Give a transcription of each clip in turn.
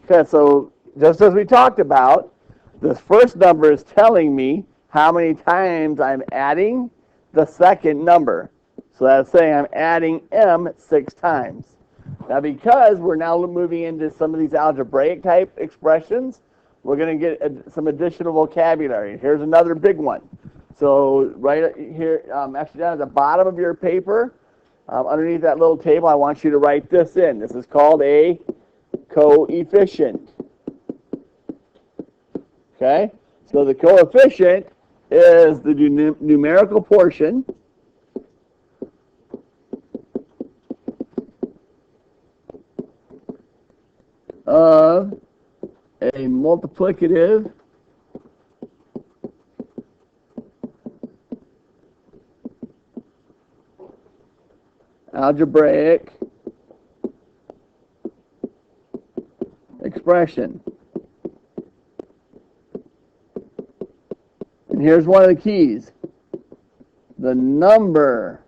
Okay, so just as we talked about, this first number is telling me how many times I'm adding the second number. So that's saying I'm adding m 6 times. Now because we're now moving into some of these algebraic type expressions, we're going to get some additional vocabulary. Here's another big one. So right here, actually down at the bottom of your paper, underneath that little table, I want you to write this in. This is called a coefficient. Okay? So the coefficient is the numerical portion of a multiplicative algebraic expression. And here's one of the keys. The number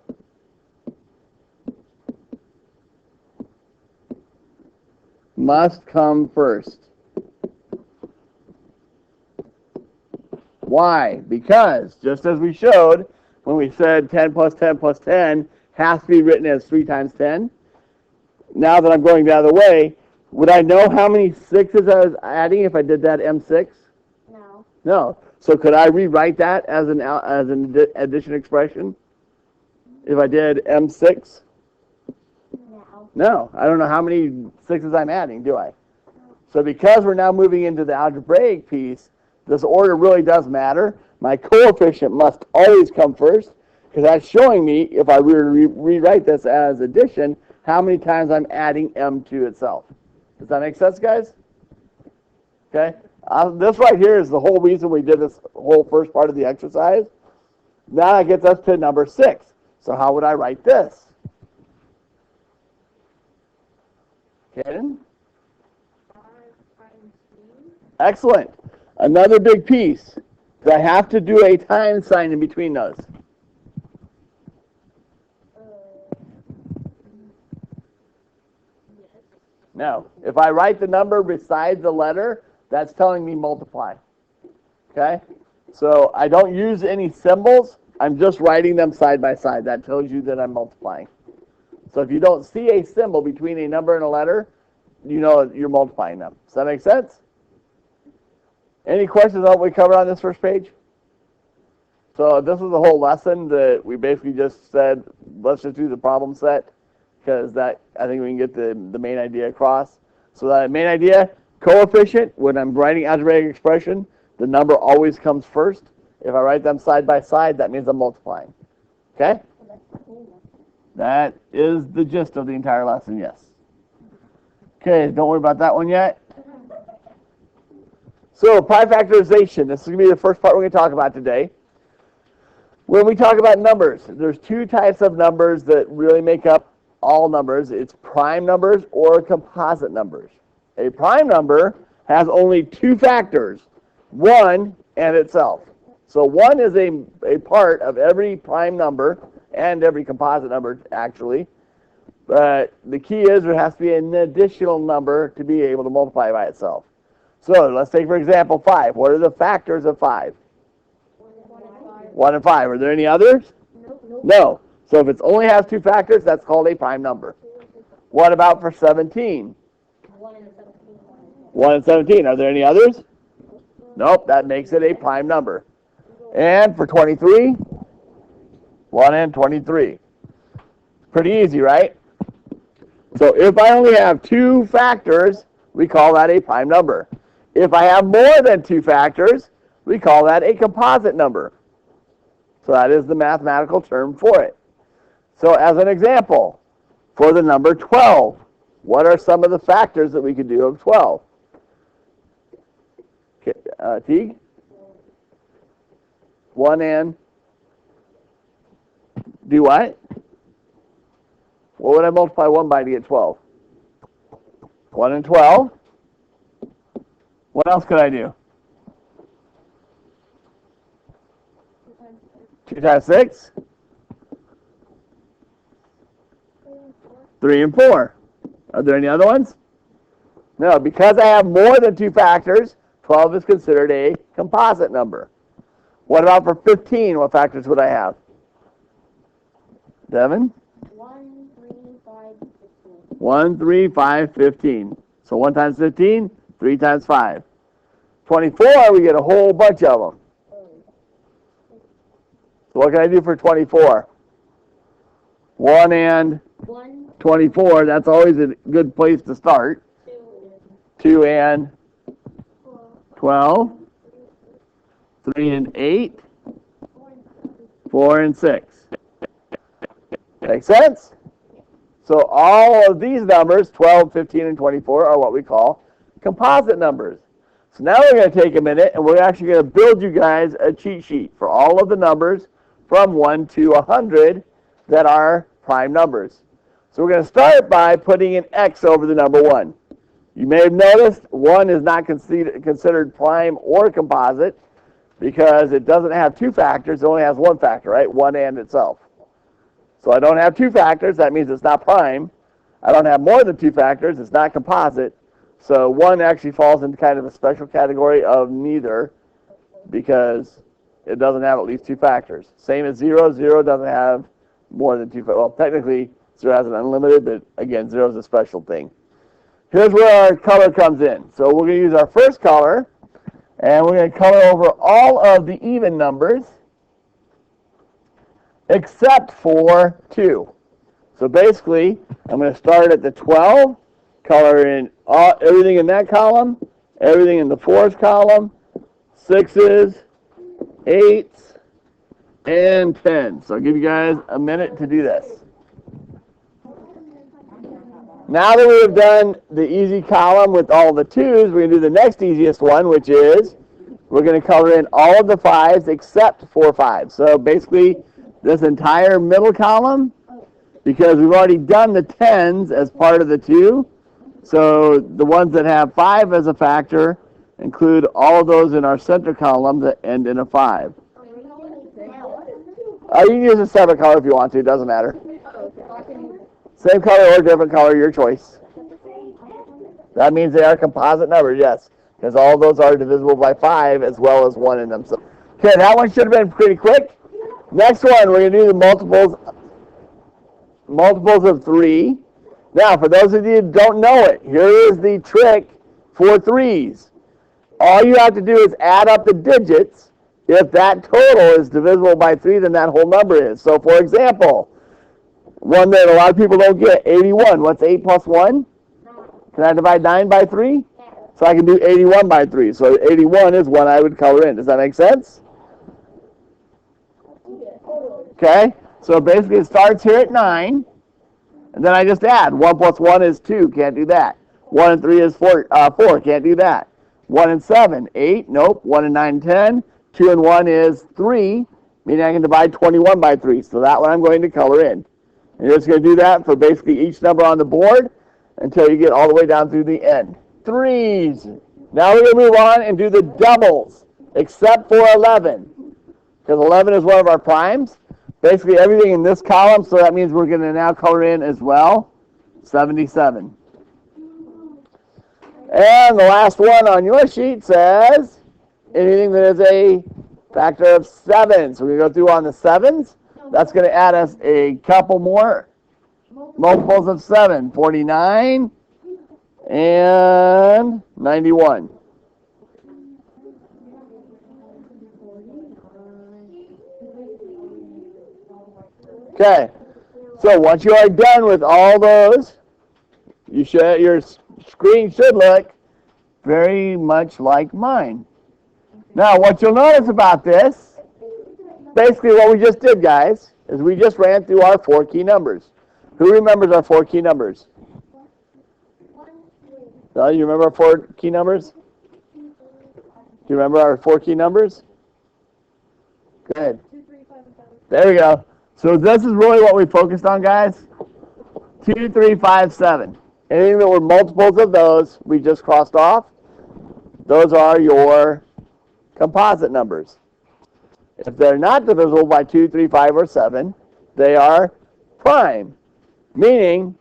must come first. Why? Because, just as we showed when we said 10 plus 10 plus 10 has to be written as 3 times 10, now that I'm going the other way, would I know how many 6s I was adding if I did that M6? No. No. So could I rewrite that as an addition expression if I did M6? No. No. I don't know how many 6s I'm adding, do I? So because we're now moving into the algebraic piece, this order really does matter. My coefficient must always come first because that's showing me, if I were to rewrite this as addition, how many times I'm adding m to itself. Does that make sense, guys? Okay. This right here is the whole reason we did this whole first part of the exercise. Now that gets us to number 6. So how would I write this? Kaden? Excellent. Another big piece. Do I have to do a times sign in between those? No. If I write the number beside the letter, that's telling me multiply. Okay? So I don't use any symbols. I'm just writing them side by side. That tells you that I'm multiplying. So if you don't see a symbol between a number and a letter, you know you're multiplying them. Does that make sense? Any questions on what we covered on this first page? So this is the whole lesson that we basically just said, let's just do the problem set, because that, I think we can get the main idea across. So that main idea, coefficient, when I'm writing algebraic expression, the number always comes first. If I write them side by side, that means I'm multiplying. Okay? That is the gist of the entire lesson, yes. Okay, don't worry about that one yet. So, pi factorization. This is going to be the first part we're going to talk about today. When we talk about numbers, there's two types of numbers that really make up all numbers. It's prime numbers or composite numbers. A prime number has only two factors, 1 and itself. So 1 is a part of every prime number and every composite number, actually. But the key is there has to be an additional number to be able to multiply by itself. So let's take, for example, 5. What are the factors of 5? 1 and 5. Are there any others? Nope. No. So if it only has two factors, that's called a prime number. What about for 17? 1 and 17. 1 and 17. Are there any others? Nope. That makes it a prime number. And for 23? 1 and 23. Pretty easy, right? So if I only have two factors, we call that a prime number. If I have more than two factors, we call that a composite number. So that is the mathematical term for it. So as an example, for the number 12, what are some of the factors that we could do of 12? Teague? 1 and? Do what? What would I multiply 1 by to get 12? 1 and 12. What else could I do? 2 times 6? 3 and 4. Are there any other ones? No, because I have more than two factors, 12 is considered a composite number. What about for 15? What factors would I have? Devin? 1, 3, 5, 15. 1, 3, 5, 15. So 1 times 15, 3 times 5. 24, we get a whole bunch of them. So what can I do for 24? 1 and 1, 24, that's always a good place to start. 2 and 12. 3 and 8. 4 and 6. Make sense? So all of these numbers, 12, 15, and 24, are what we call composite numbers. So now we're going to take a minute and we're actually going to build you guys a cheat sheet for all of the numbers from 1 to 100 that are prime numbers. So we're going to start by putting an X over the number 1. You may have noticed 1 is not considered prime or composite because it doesn't have two factors. It only has one factor, right? 1 and itself. So I don't have two factors. That means it's not prime. I don't have more than two factors. It's not composite. So 1 actually falls into kind of a special category of neither because it doesn't have at least two factors. Same as 0. 0 doesn't have more than two factors. Well, technically, 0 has an unlimited, but again, 0 is a special thing. Here's where our color comes in. So we're going to use our first color, and we're going to color over all of the even numbers except for 2. So basically, I'm going to start at the 12, color in everything in that column, everything in the 4th column, 6s, 8s, and 10s. So I'll give you guys a minute to do this. Now that we have done the easy column with all the 2s, we're going to do the next easiest one, which is we're going to color in all of the 5s except for 5. So basically, this entire middle column, because we've already done the 10s as part of the 2, so the ones that have 5 as a factor include all of those in our center column that end in a 5. You can use a separate color if you want to, it doesn't matter. Same color or different color, your choice. That means they are composite numbers, yes, because all of those are divisible by 5 as well as 1 in them. So, okay, that one should have been pretty quick. Next one, we're going to do the multiples of 3. Now, for those of you who don't know it, here is the trick for 3s. All you have to do is add up the digits. If that total is divisible by 3, then that whole number is. So, for example, one that a lot of people don't get, 81. What's 8 plus 1? Can I divide 9 by 3? So I can do 81 by 3. So 81 is one I would color in. Does that make sense? Okay, so basically it starts here at 9, and then I just add. 1 plus 1 is 2, can't do that. 1 and 3 is 4, can't do that. 1 and 7, 8, nope. 1 and 9, 10. 2 and 1 is 3, meaning I can divide 21 by 3. So that one I'm going to color in. And you're just going to do that for basically each number on the board until you get all the way down through the end. 3s. Now we're going to move on and do the doubles, except for 11. Because 11 is one of our primes. Basically everything in this column, so that means we're going to now color in as well 77. And the last one on your sheet says anything that is a factor of 7. So we're going to go through on the 7s. That's going to add us a couple more multiples of 7. 49 and 91. Okay, so once you are done with all those, your screen should look very much like mine. Now, what you'll notice about this, basically what we just did, guys, is we just ran through our 4 key numbers. Who remembers our 4 key numbers? You remember our 4 key numbers? Do you remember our 4 key numbers? Good. There we go. So this is really what we focused on, guys. 2, 3, 5, 7. Anything that were multiples of those, we just crossed off. Those are your composite numbers. If they're not divisible by 2, 3, 5, or 7, they are prime. Meaning,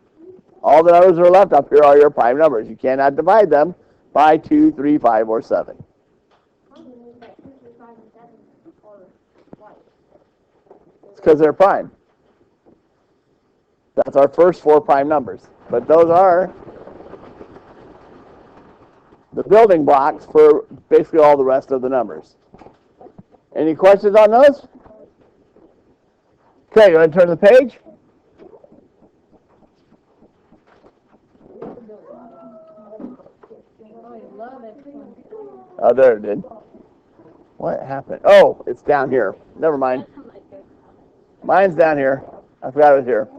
All the numbers that are left up here are your prime numbers. You cannot divide them by 2, 3, 5, or 7. It's because they're prime. That's our first 4 prime numbers. But those are the building blocks for basically all the rest of the numbers. Any questions on those? Okay, you want to turn the page? Oh, there it did. What happened? Oh, it's down here. Never mind. Mine's down here. I forgot it was here.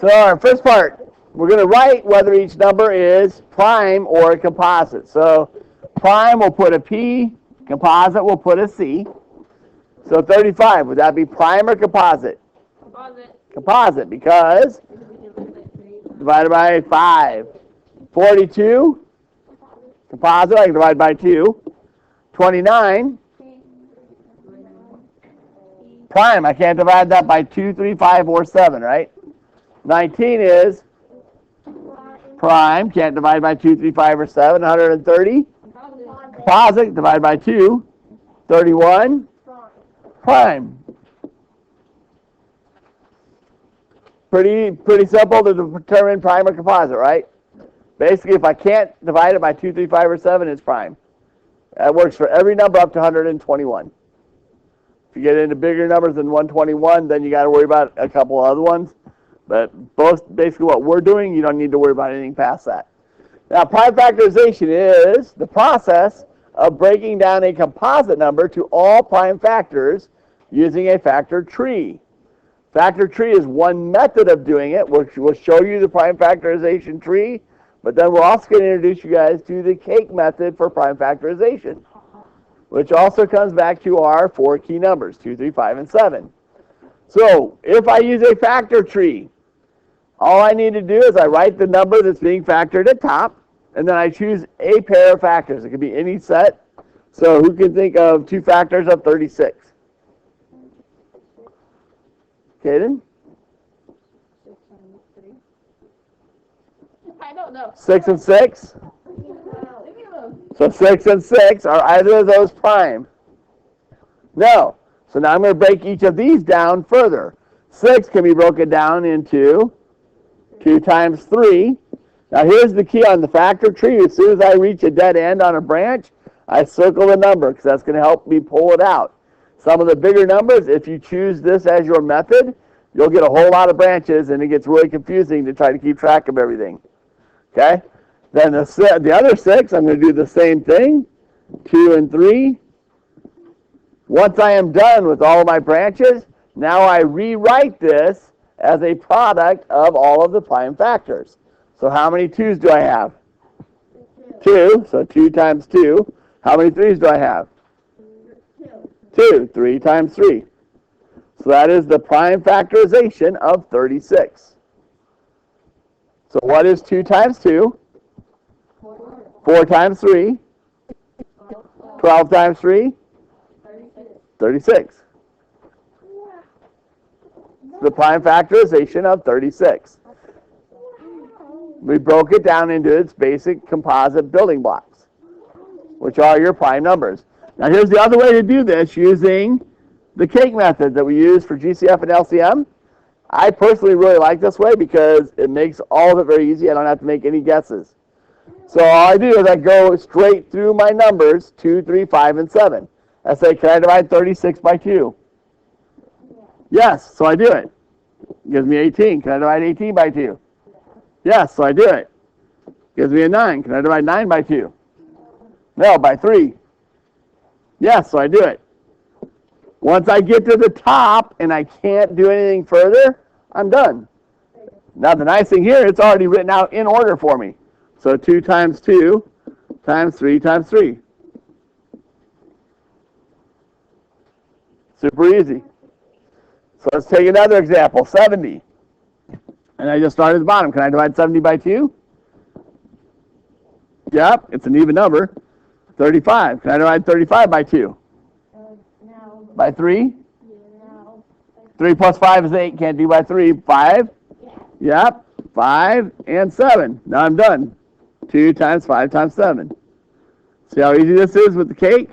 So our first part, we're going to write whether each number is prime or a composite. So prime will put a P, composite will put a C. So 35, would that be prime or composite? Composite. Composite, because divided by 5. 42, composite, I can divide by 2. 29, prime, I can't divide that by 2, 3, 5, or 7, right? 19 is prime, can't divide by 2, 3, 5, or 7. 130, composite, divide by 2. 31, prime. Pretty simple to determine prime or composite, right? Basically, if I can't divide it by 2, 3, 5, or 7, it's prime. That works for every number up to 121. If you get into bigger numbers than 121, then you got to worry about a couple other ones. But basically what we're doing, you don't need to worry about anything past that. Now, prime factorization is the process of breaking down a composite number to all prime factors using a factor tree. Factor tree is one method of doing it, which will show you the prime factorization tree, but then we're also going to introduce you guys to the cake method for prime factorization, which also comes back to our 4 key numbers, 2, 3, 5, and 7. So if I use a factor tree, all I need to do is I write the number that's being factored at top, and then I choose a pair of factors. It could be any set. So who can think of 2 factors of 36? Kaden? I don't know. 6 and 6? So 6 and 6, are either of those prime? No. So now I'm going to break each of these down further. 6 can be broken down into 2 times 3. Now here's the key on the factor tree. As soon as I reach a dead end on a branch, I circle the number because that's going to help me pull it out. Some of the bigger numbers, if you choose this as your method, you'll get a whole lot of branches and it gets really confusing to try to keep track of everything. Okay? Then the other 6, I'm going to do the same thing. 2 and 3. Once I am done with all of my branches, now I rewrite this as a product of all of the prime factors. So how many 2's do I have? 2. So 2 times 2. How many 3's do I have? 2. 3 times 3. So that is the prime factorization of 36. So what is 2 times 2? 4 times 3. 12 times 3? 36. The prime factorization of 36. We broke it down into its basic composite building blocks, which are your prime numbers. Now here's the other way to do this using the cake method that we use for GCF and LCM. I personally really like this way because it makes all of it very easy. I don't have to make any guesses. So all I do is I go straight through my numbers, 2, 3, 5, and 7. I say, can I divide 36 by 2? Yes, so I do it. Gives me 18. Can I divide 18 by 2? Yes, so I do it. Gives me a 9. Can I divide 9 by 2? No, by 3. Yes, so I do it. Once I get to the top and I can't do anything further, I'm done. Now the nice thing here, it's already written out in order for me. So 2 times 2 times 3 times 3. Super easy. So let's take another example, 70. And I just started at the bottom. Can I divide 70 by 2? Yep, it's an even number. 35. Can I divide 35 by 2? No. By 3? No. 3 plus 5 is 8. Can't do by 3. 5? Yeah. Yep. 5, and 7. Now I'm done. 2 times 5 times 7. See how easy this is with the cake?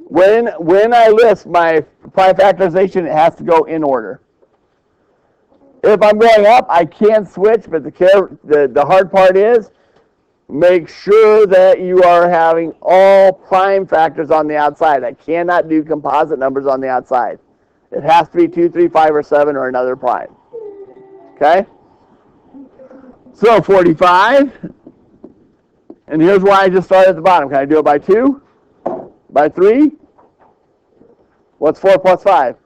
When I list my prime factorization, it has to go in order. If I'm going up, I can switch, but the hard part is make sure that you are having all prime factors on the outside. I cannot do composite numbers on the outside. It has to be 2, 3, 5, or 7, or another prime. Okay? So 45. And here's why I just started at the bottom. Can I do it by 2? By 3? What's 4 plus 5?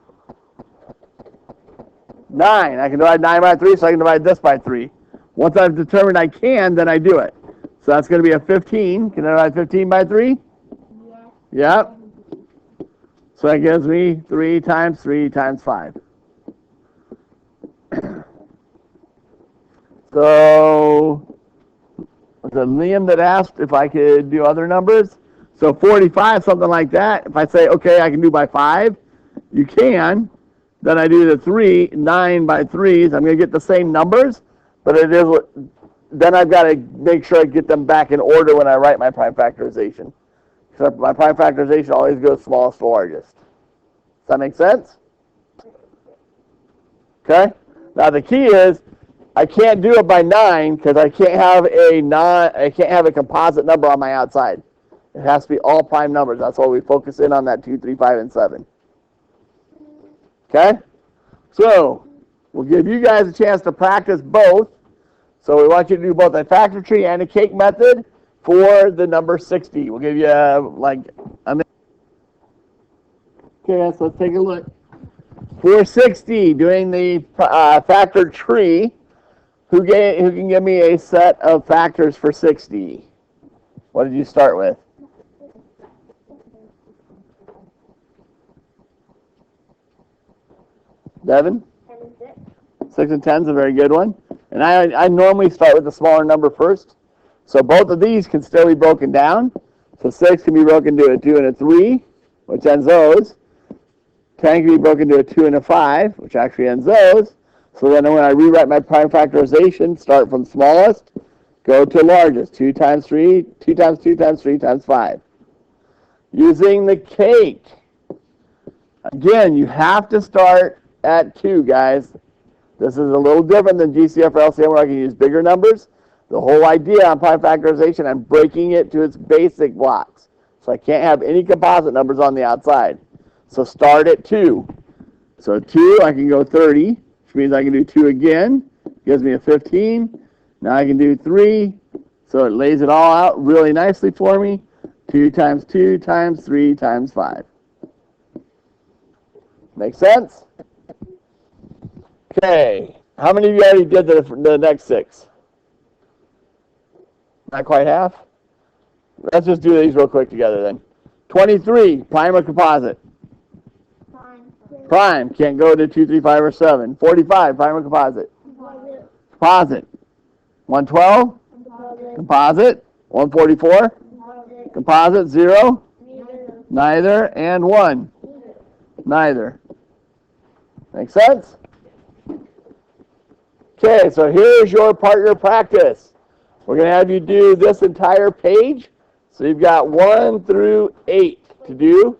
9. I can divide 9 by 3, so I can divide this by 3. Once I've determined I can, then I do it. So that's going to be a 15. Can I divide 15 by 3? Yeah. Yep. So that gives me 3 times 3 times 5. So, was it Liam that asked if I could do other numbers? So 45, something like that. If I say, okay, I can do by 5, you can. Then I do the 3, 9 by 3s. I'm going to get the same numbers, but it is. Then I've got to make sure I get them back in order when I write my prime factorization. So my prime factorization always goes smallest to largest. Does that make sense? Okay. Now the key is I can't do it by 9 because I can't have a composite number on my outside. It has to be all prime numbers. That's why we focus in on that 2, 3, 5, and 7. Okay? So we'll give you guys a chance to practice both. So we want you to do both a factor tree and a cake method for the number 60. We'll give you like a minute. Okay, so let's take a look. For 60, doing the factor tree, who can give me a set of factors for 60? What did you start with? Devin? 6 and 10 is a very good one. And I normally start with the smaller number first. So both of these can still be broken down. So 6 can be broken to a 2 and a 3, which ends those. 10 can be broken to a 2 and a 5, which actually ends those. So then when I rewrite my prime factorization, start from smallest, go to largest. 2 times 3, 2 times 2 times 3 times 5. Using the cake. Again, you have to start at 2, guys. This is a little different than GCF or LCM where I can use bigger numbers. The whole idea on prime factorization, I'm breaking it to its basic blocks. So I can't have any composite numbers on the outside. So start at 2. So 2, I can go 30, which means I can do 2 again. Gives me a 15. Now I can do 3. So it lays it all out really nicely for me. 2 times 2 times 3 times 5. Make sense? Okay. How many of you already did the next 6? Not quite half? Let's just do these real quick together then. 23, prime or composite? Prime. Can't go to 2, 3, 5, or 7. 45, prime or composite? Composite. 112? Composite. 144? Composite. 0? Neither. And 1? Neither. Make sense? Okay, so here's your partner practice. We're going to have you do this entire page. So you've got 1 through 8 to do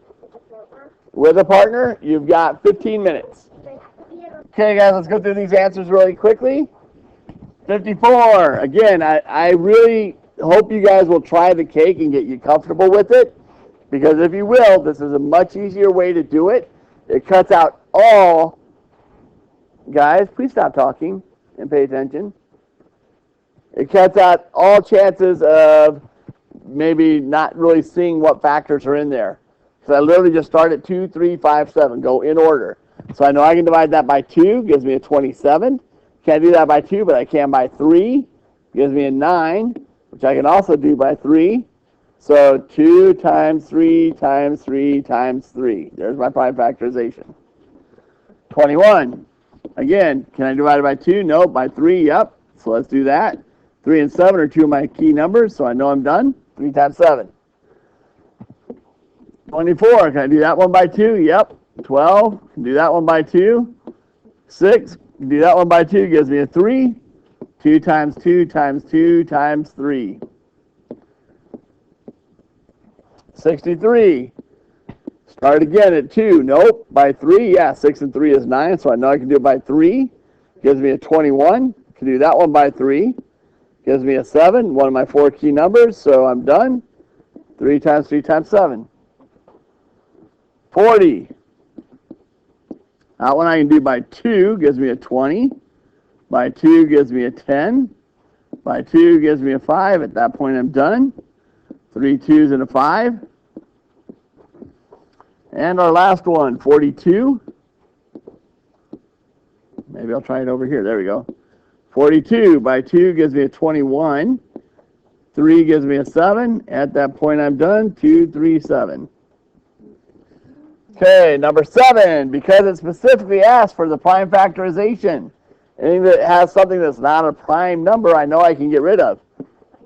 with a partner. You've got 15 minutes. Okay, guys, let's go through these answers really quickly. 54. Again, I really hope you guys will try the cake and get you comfortable with it. Because if you will, this is a much easier way to do it. It cuts out all, guys, please stop talking and pay attention. It cuts out all chances of maybe not really seeing what factors are in there. So I literally just start at 2, 3, 5, 7, go in order. So I know I can divide that by 2, gives me a 27. Can't do that by 2, but I can by 3, gives me a 9, which I can also do by 3. So 2 times 3 times 3 times 3. There's my prime factorization. 21. Again, can I divide it by 2? No, by 3, yep. So let's do that. 3 and 7 are 2 of my key numbers, so I know I'm done. 3 times 7. 24, can I do that one by 2? Yep. 12, can do that one by 2. 6, can do that one by 2, gives me a 3. 2 times 2 times 2 times 3. 63. Start again at 2. Nope. By 3, yeah, 6 and 3 is 9, so I know I can do it by 3. Gives me a 21. Can do that one by 3. Gives me a 7, one of my 4 key numbers, so I'm done. 3 times 3 times 7. 40. That one I can do by 2, gives me a 20. By 2 gives me a 10. By 2 gives me a 5. At that point, I'm done. 3 2s and a 5. And our last one, 42. Maybe I'll try it over here. There we go. 42 by 2 gives me a 21. 3 gives me a 7. At that point, I'm done. 2 3 7. Okay, number 7, because it specifically asks for the prime factorization. Anything that has something that's not a prime number, I know I can get rid of.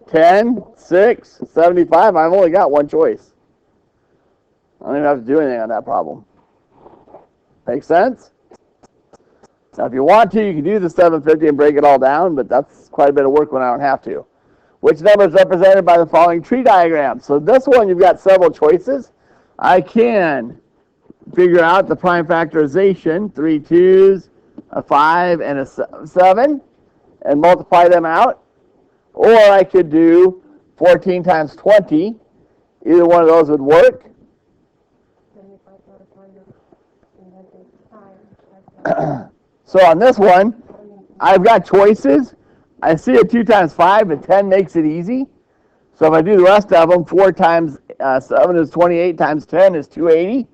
10, 6, 75, I've only got one choice. I don't even have to do anything on that problem. Make sense? Now, if you want to, you can do the 750 and break it all down, but that's quite a bit of work when I don't have to. Which number is represented by the following tree diagram? So this one, you've got several choices. I can figure out the prime factorization, 3 2s, a 5, and a 7, and multiply them out. Or I could do 14 times 20. Either one of those would work. So on this one, I've got choices. I see a 2 times 5, but 10 makes it easy. So if I do the rest of them, 4 times 7 is 28 times 10 is 280.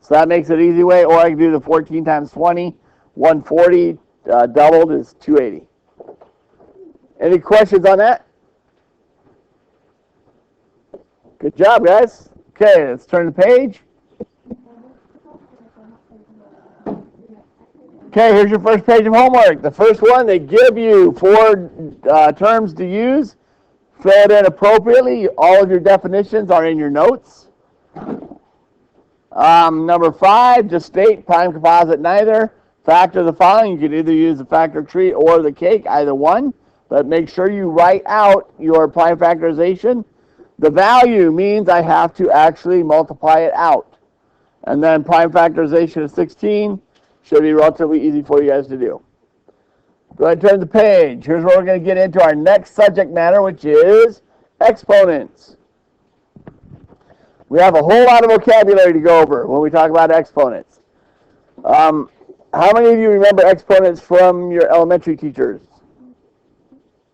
So that makes it easy way. Or I can do the 14 times 20, 140 doubled is 280. Any questions on that? Good job, guys. Okay, let's turn the page. Okay, here's your first page of homework. The first one, they give you 4 terms to use. Fill it in appropriately. All of your definitions are in your notes. Number 5, just state prime composite neither. Factor the following. You can either use the factor tree or the cake, either one. But make sure you write out your prime factorization. The value means I have to actually multiply it out. And then prime factorization of 16 should be relatively easy for you guys to do. Go ahead and turn the page. Here's where we're going to get into our next subject matter, which is exponents. We have a whole lot of vocabulary to go over when we talk about exponents. How many of you remember exponents from your elementary teachers?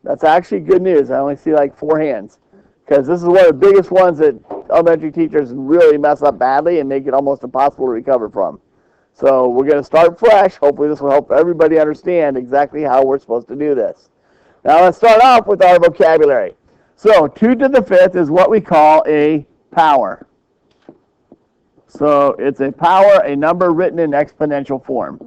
That's actually good news. I only see like 4 hands. Because this is one of the biggest ones that elementary teachers really mess up badly and make it almost impossible to recover from. So we're going to start fresh. Hopefully this will help everybody understand exactly how we're supposed to do this. Now let's start off with our vocabulary. So 2 to the 5th is what we call a power. So it's a power, a number written in exponential form.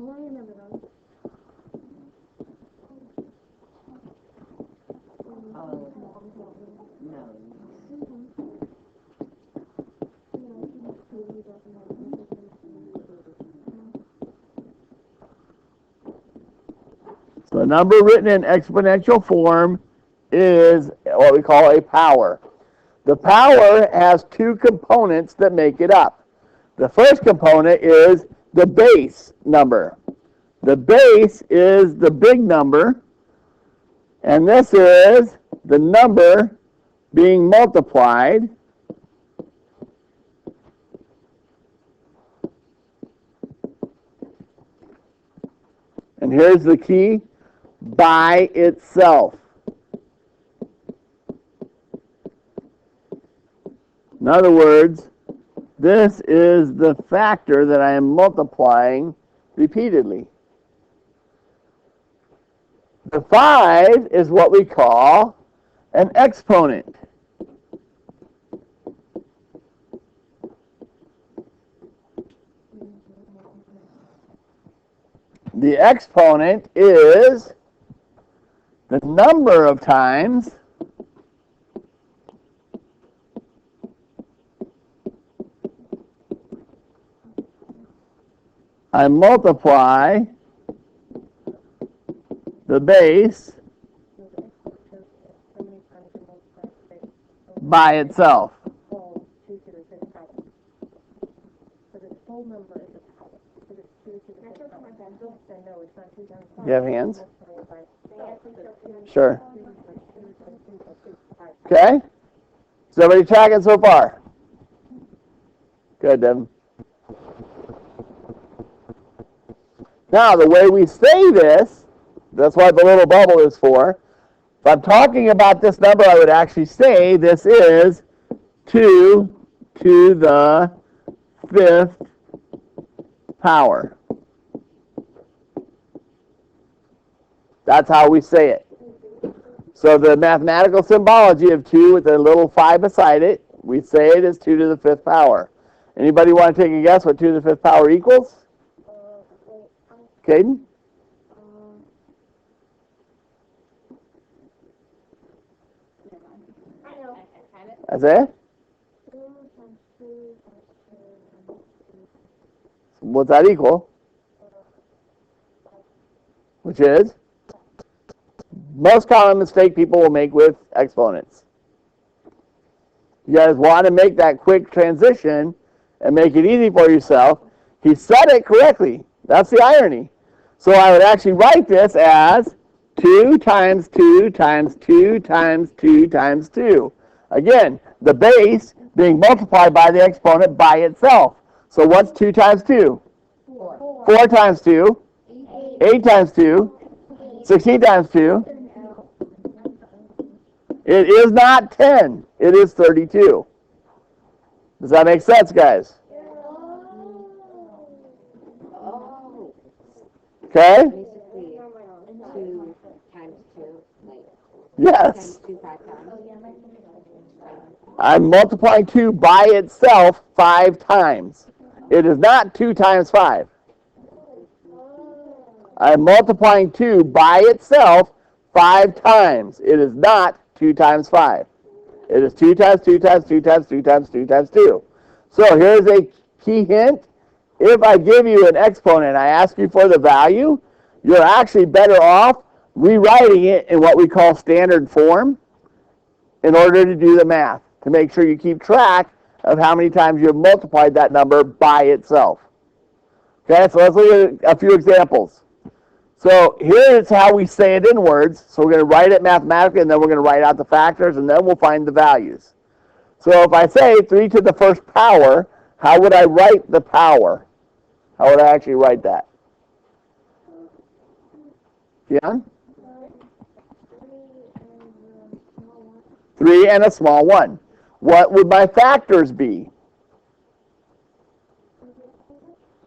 So a number written in exponential form is what we call a power. The power has 2 components that make it up. The first component is the base number. The base is the big number, and this is the number being multiplied and here's the key, by itself. In other words, this is the factor that I am multiplying repeatedly. The 5 is what we call an exponent. The exponent is the number of times I multiply the base by itself. You have hands? Sure. Okay? Is everybody tracking so far? Good, Devin. Now, the way we say this, that's what the little bubble is for. If I'm talking about this number, I would actually say this is 2 to the 5th power. That's how we say it. So the mathematical symbology of 2 with a little 5 beside it, we say it is 2 to the 5th power. Anybody want to take a guess what 2 to the 5th power equals? Caden? Isaiah? What's that equal? Which is? Most common mistake people will make with exponents. You guys want to make that quick transition and make it easy for yourself. He said it correctly. That's the irony. So I would actually write this as 2 times 2 times 2 times 2 times 2. Again, the base being multiplied by the exponent by itself. So what's 2 times 2? 4 times 2. 8 times 2. 16 times 2. It is not 10. It is 32. Does that make sense, guys? Okay? Basically, 2 times 2, like, Yes. times 2 5 times. I'm multiplying 2 by itself 5 times. It is not 2 times 5. I'm multiplying 2 by itself 5 times. It is not 2 times 5. It is 2 times 2 times 2 times 2 times 2 times 2. So here's a key hint. If I give you an exponent and I ask you for the value, you're actually better off rewriting it in what we call standard form in order to do the math, to make sure you keep track of how many times you have multiplied that number by itself. Okay, so let's look at a few examples. So here is how we say it in words. So we're going to write it mathematically, and then we're going to write out the factors, and then we'll find the values. So if I say 3 to the 1st power, how would I write the power? How would I actually write that? Yeah? 3 and a small 1. What would my factors be?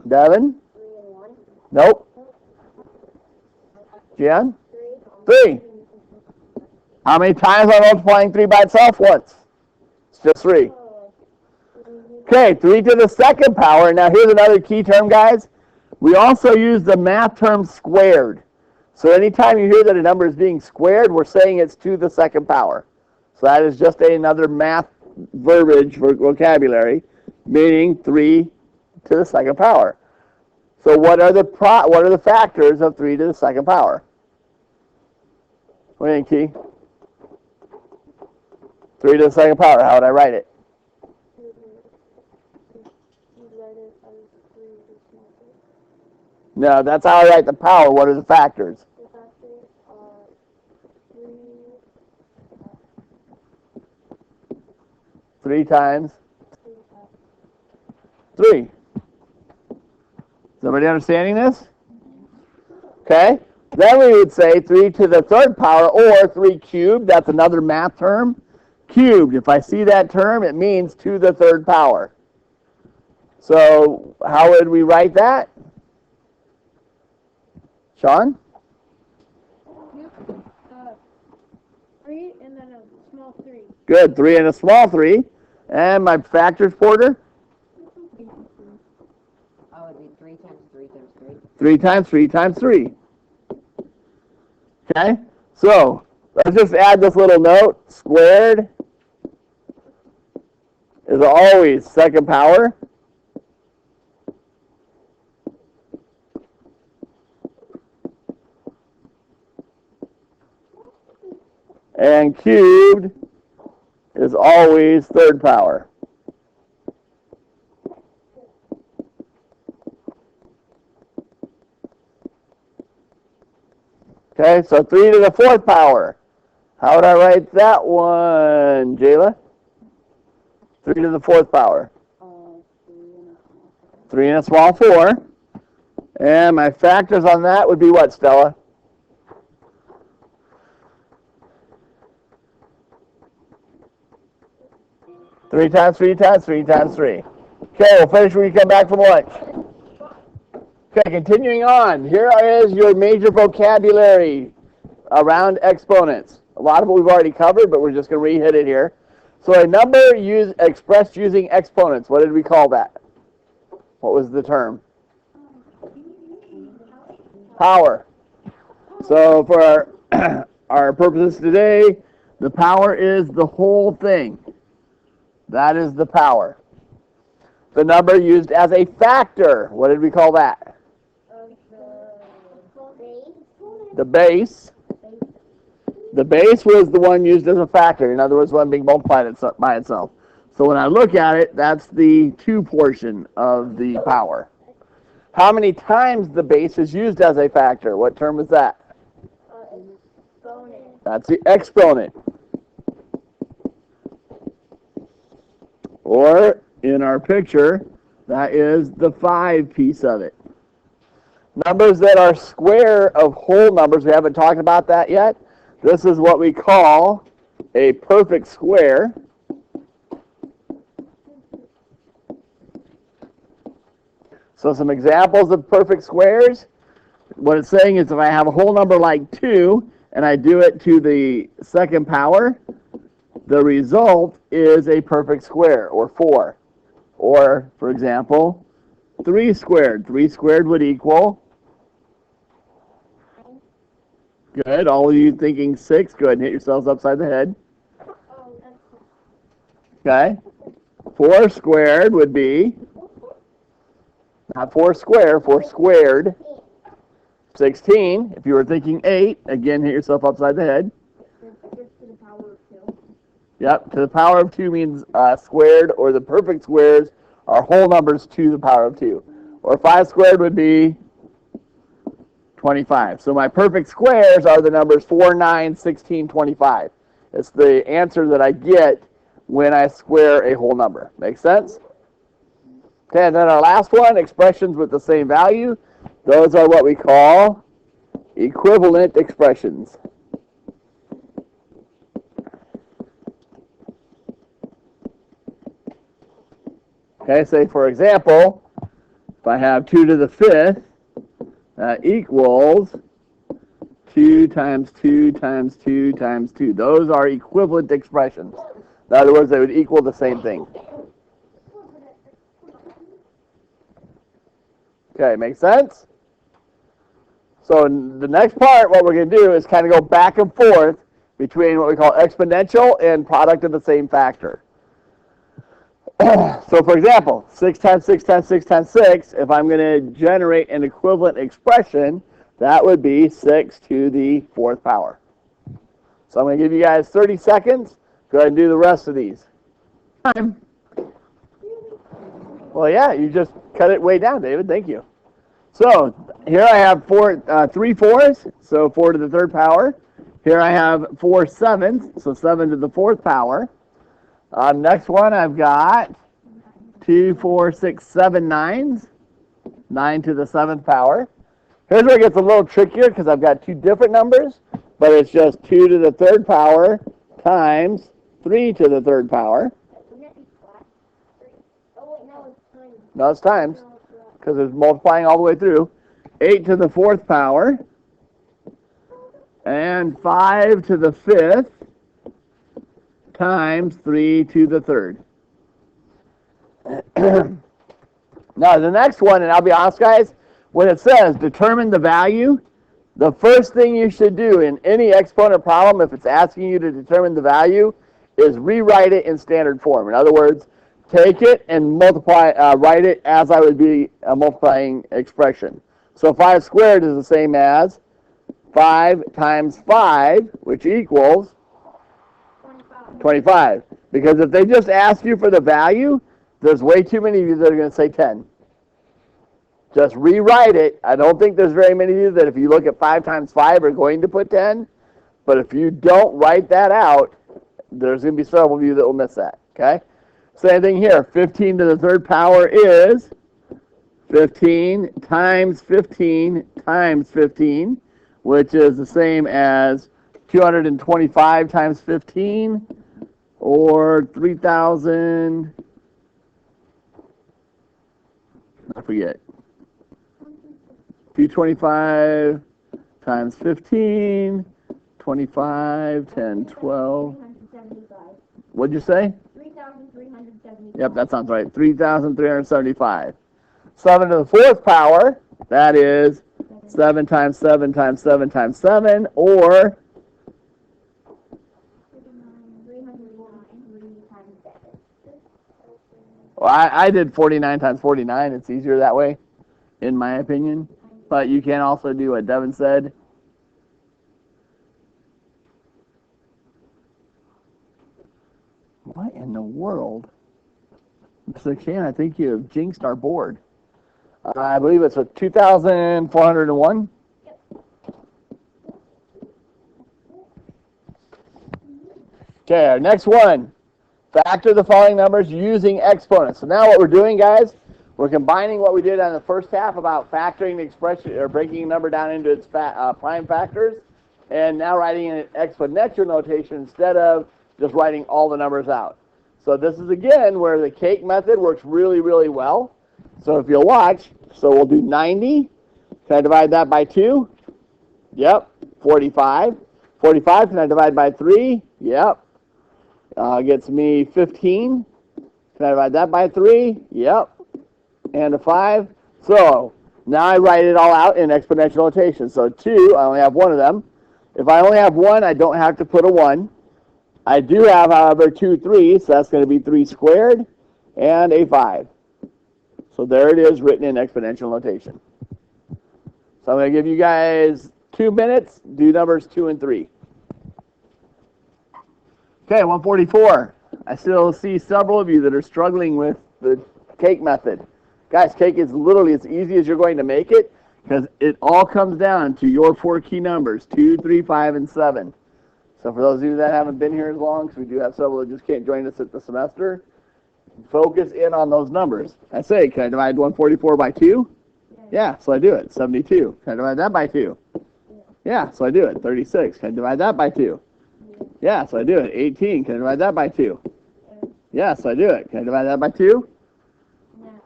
Devin? 3 and 1. Nope. Jan? 3. How many times am I multiplying 3 by itself? Once. It's just 3. Okay, 3 to the 2nd power. Now here's another key term, guys. We also use the math term squared. So anytime you hear that a number is being squared, we're saying it's to the 2nd power. So that is just another math verbiage vocabulary, meaning 3 to the 2nd power. So what are the factors of 3 to the 2nd power? What do you think, Key? 3 to the 2nd power. How would I write it? No, that's how I write the power. What are the factors? The factors are 3 times 3. Is everybody understanding this? Okay. Then we would say 3 to the 3rd power, or 3 cubed. That's another math term. Cubed. If I see that term, it means to the 3rd power. So how would we write that? Sean? 3 and then a small 3. Good. 3 and a small 3. And my factors, Porter? Oh, it'd be 3 times 3 times 3. 3 times 3 times 3. Okay? So let's just add this little note. Squared is always 2nd power. And cubed is always third power. Okay, so 3 to the 4th power. How would I write that one, Jayla? 3 to the 4th power. 3 and a small 4. And my factors on that would be what, Stella? Three times 3 times 3 times 3. Okay, we'll finish when we come back from lunch. Okay, continuing on. Here is your major vocabulary around exponents. A lot of it we've already covered, but we're just going to re-hit it here. So a number expressed using exponents. What did we call that? What was the term? Power. So for our purposes today, the power is the whole thing. That is the power. The number used as a factor. What did we call that? The base. The base was the one used as a factor. In other words, one being multiplied by itself. So when I look at it, that's the 2 portion of the power. How many times the base is used as a factor? What term is that? Exponent. That's the exponent. Or, in our picture, that is the 5 piece of it. Numbers that are square of whole numbers, we haven't talked about that yet. This is what we call a perfect square. So some examples of perfect squares. What it's saying is if I have a whole number like 2 and I do it to the 2nd power, the result is a perfect square, or 4. Or, for example, 3 squared. 3 squared would equal... Good. All of you thinking 6, go ahead and hit yourselves upside the head. Okay. 4 squared would be, not 4 square, 4 squared. 16. If you were thinking 8, again, hit yourself upside the head. Yep, to the power of 2 means squared, or the perfect squares are whole numbers to the power of 2. Or 5 squared would be 25. So my perfect squares are the numbers 4, 9, 16, 25. It's the answer that I get when I square a whole number. Make sense? Okay, and then our last one, expressions with the same value. Those are what we call equivalent expressions. Okay, say for example, if I have 2 to the 5th, that equals 2 times 2 times 2 times 2. Those are equivalent expressions. In other words, they would equal the same thing. Okay, make sense? So in the next part, what we're going to do is kind of go back and forth between what we call exponential and product of the same factor. So for example, 6 times 6 times 6 times 6, if I'm going to generate an equivalent expression, that would be 6 to the 4th power. So I'm going to give you guys 30 seconds. Go ahead and do the rest of these. Time. Well, yeah, you just cut it way down, David. Thank you. So here I have 3 4s, so 4 to the 3rd power. Here I have 4 7s, so 7 to the 4th power. Next one, I've got 2, 4, 6, 7 9s, 9 to the 7th power. Here's where it gets a little trickier because I've got 2 different numbers, but it's just 2 to the 3rd power times 3 to the 3rd power. No, it's times because it's multiplying all the way through. 8 to the 4th power and 5 to the 5th. Times 3 to the 3rd. Now the next one, and I'll be honest guys, when it says determine the value, the first thing you should do in any exponent problem, if it's asking you to determine the value, is rewrite it in standard form. In other words, take it and multiply, write it as I would be a multiplying expression. So 5 squared is the same as 5 times 5, which equals 25. Because if they just ask you for the value, there's way too many of you that are going to say 10. Just rewrite it. I don't think there's very many of you that if you look at 5 times 5 are going to put 10. But if you don't write that out, there's going to be several of you that will miss that. Okay? Same thing here. 15 to the third power is 15 times 15 times 15, which is the same as 225 times 15, or 3,000, I forget, 225 times 15, 25, 10, 12. What'd you say? 3,375. Yep, that sounds right. 3,375. 7 to the fourth power, that is 7 times 7 times 7 times 7, or 309 well, I did 49 times 49. It's easier that way, in my opinion. But you can also do what Devin said. What in the world? Mr. Chan, I think you have jinxed our board. I believe it's a 2,401. Okay, our next one. Factor the following numbers using exponents. So now what we're doing, guys, we're combining what we did on the first half about factoring the expression or breaking a number down into its prime factors, and now writing in exponential notation instead of just writing all the numbers out. So this is again where the cake method works really, really well. So if you'll watch, so we'll do 90. Can I divide that by 2? Yep. 45. 45, can I divide by 3? Yep. Gets me 15. Can I divide that by 3? Yep. And a 5. So now I write it all out in exponential notation. So 2, I only have one of them. If I only have one, I don't have to put a 1. I do have, however, 2 3s, so that's going to be 3 squared and a 5. So there it is written in exponential notation. So I'm going to give you guys 2 minutes, do numbers 2 and 3. Okay, 144. I still see several of you that are struggling with the cake method. Guys, cake is literally as easy as you're going to make it because it all comes down to your 4 key numbers, 2, 3, 5, and 7. So for those of you that haven't been here as long, because we do have several that just can't join us at the semester, focus in on those numbers. I say, can I divide 144 by 2? Yeah, so I do it. 72. Can I divide that by 2? Yeah, so I do it. 36. Can I divide that by 2? Yeah, so I do it. 18. Can I divide that by 2? Yeah, so I do it. Can I divide that by 2?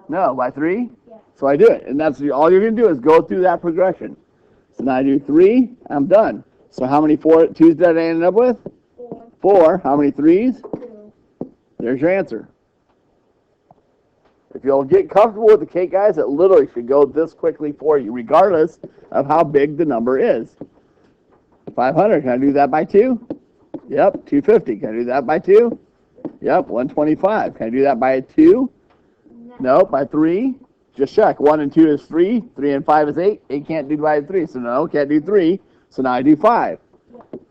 No, by 3? So I do it. And that's all you're going to do is go through that progression. So now I do 3, I'm done. So how many 2's did I end up with? 4. How many 3's? 2. There's your answer. If you'll get comfortable with the cake, guys, it literally should go this quickly for you, regardless of how big the number is. 500, can I do that by 2? Yep. 250, can I do that by 2? Yep. 125, can I do that by 2? No, by 3. Just check. 1 and 2 is 3. 3 and 5 is 8. 8 can't do by 3, so no, can't do 3. So now I do 5.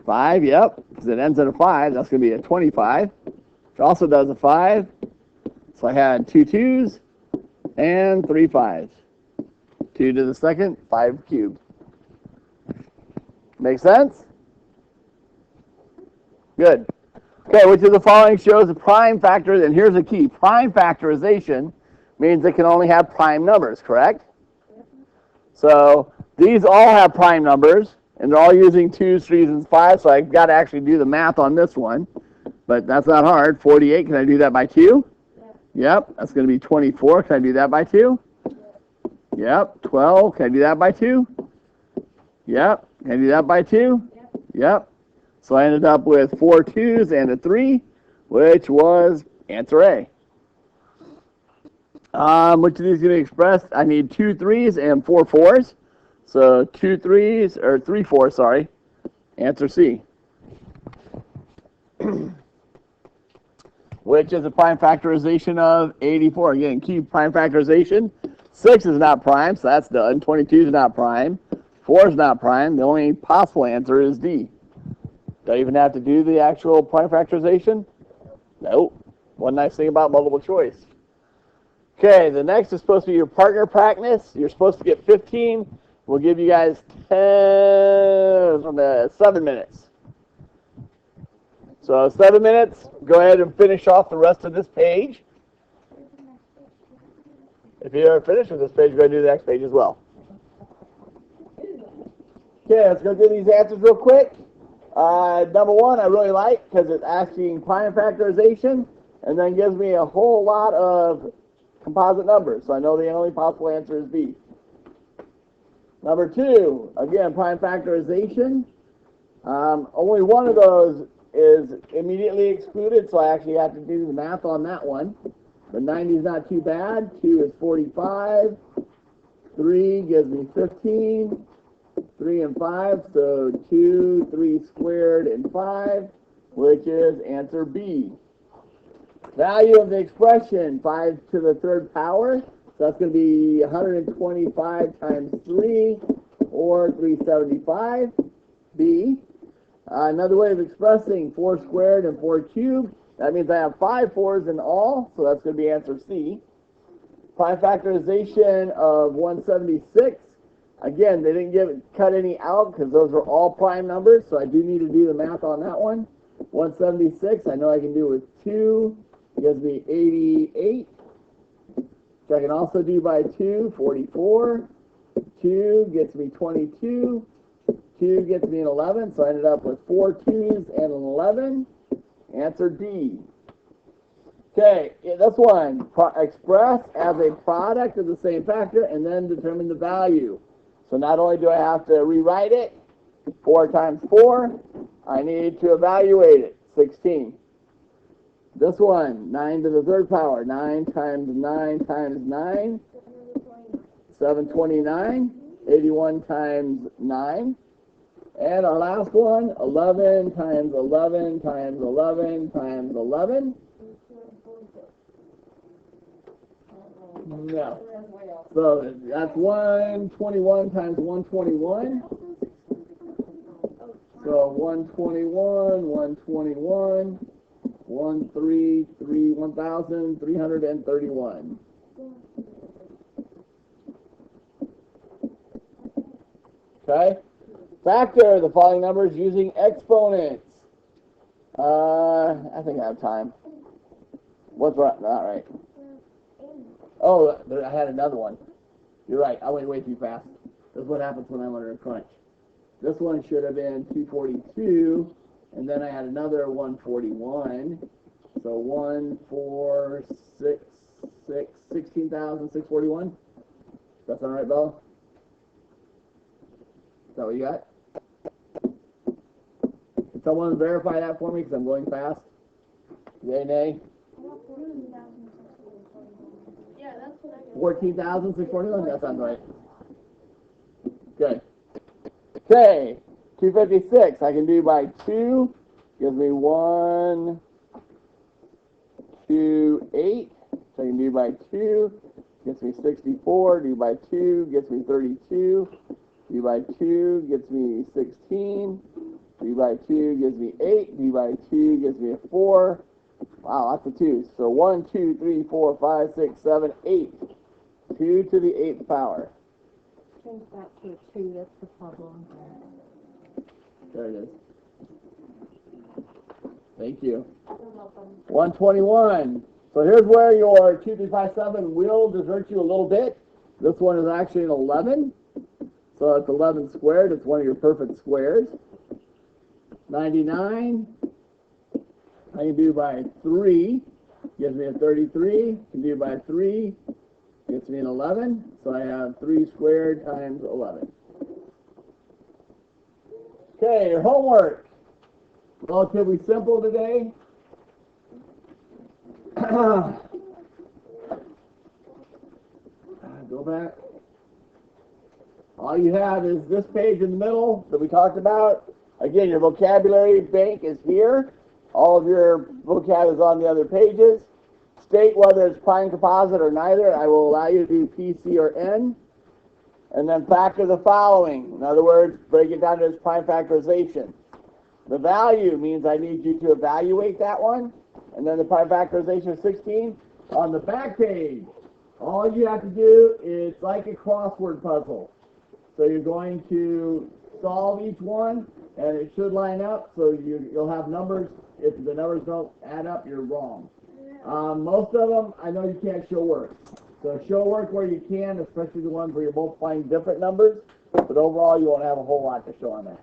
5, yep, because it ends in a 5. That's going to be a 25. Which also does a 5. So I had 2 2's and 3 5's. 2 to the second, 5 cubed. Make sense? Good. Okay, which of the following shows a prime factor? And here's the key. Prime factorization means it can only have prime numbers, correct? So these all have prime numbers, and they're all using 2's, 3's, and 5's, so I've got to actually do the math on this one. But that's not hard. 48, can I do that by 2? Yep, that's going to be 24. Can I do that by 2? Yep, 12. Can I do that by 2? Yep, can I do that by 2? Yep. So I ended up with 4 2's and a 3, which was answer A. Which of these can be expressed? I need 2 3's and 4 4's. So 2 3's, or 3 4's, sorry. Answer C. Which is a prime factorization of 84. Again, key prime factorization. 6 is not prime, so that's done. 22 is not prime. 4 is not prime. The only possible answer is D. Don't even have to do the actual prime factorization? Nope. One nice thing about multiple choice. Okay, the next is supposed to be your partner practice. You're supposed to get 15. We'll give you guys 7 minutes. So 7 minutes, go ahead and finish off the rest of this page. If you're finished with this page, go ahead and do the next page as well. Okay, let's go do these answers real quick. Number one, I really like because it's asking prime factorization and then gives me a whole lot of composite numbers. So I know the only possible answer is B. Number two, again, prime factorization. Only one of those is immediately excluded, so I actually have to do the math on that one. But 90 is not too bad. 2 is 45. 3 gives me 15. 3 and 5, so 2, 3 squared, and 5, which is answer B. Value of the expression, 5 to the third power, so that's going to be 125 times 3, or 375, B. Another way of expressing 4 squared and 4 cubed, that means I have 5 4s in all, so that's going to be answer C. Prime factorization of 176. Again, they didn't cut any out because those are all prime numbers, so I do need to do the math on that one. 176, I know I can do with 2, gives me 88. So I can also do by 2, 44. 2 gets me 22. 2 gets me an 11, so I ended up with 4 2s and an 11. Answer D. Okay, this one, express as a product of the same factor and then determine the value. So not only do I have to rewrite it, 4 times 4, I need to evaluate it, 16. This one, 9 to the third power, 9 times 9 times 9, 729, 81 times 9. And our last one, 11 times 11 times 11 times 11. No. So that's 121 times 121. So 121, 121, 1,331. Okay? Factor the following numbers using exponents. I think I have time. What's right? Not right. Oh, I had another one. You're right. I went way too fast. That's what happens when I'm under a crunch. This one should have been 242, and then I had another 141. So 16,641. That sound right, Bella? Is that what you got? Can someone verify that for me because I'm going fast? Yay, nay? Yeah, that's what I got. 14,641? That sounds right. Good. Okay, 256 I can do by 2. Gives me 1, 2, 8. So I can do by 2. Gets me 64. Do by 2. Gets me 32. Do by 2. Gets me 16. Do by 2 gives me 8. Do by 2 gives me a 4. Wow, lots of 2s. So 1, 2, 3, 4, 5, 6, 7, 8. 2 to the 8th power. Change that to a 2, that's the problem. There it is. Thank you. 121. So here's where your 2, 3, 5, 7 will desert you a little bit. This one is actually an 11. So it's 11 squared. It's one of your perfect squares. 99. I can do by 3. Gives me a 33. Can do by 3. Gets me an 11. So I have 3 squared times 11. Okay, your homework. Relatively simple today. Go back. All you have is this page in the middle that we talked about. Again, your vocabulary bank is here. All of your vocab is on the other pages. State whether it's prime composite or neither. I will allow you to do P, C, or N. And then factor the following. In other words, break it down to its prime factorization. The value means I need you to evaluate that one. And then the pi factorization of 16. On the back page, all you have to do is like a crossword puzzle. So you're going to solve each one, and it should line up, so you'll have numbers. If the numbers don't add up, you're wrong. Most of them, I know you can't show work. So show work where you can, especially the ones where you're multiplying different numbers, but overall you won't have a whole lot to show on that.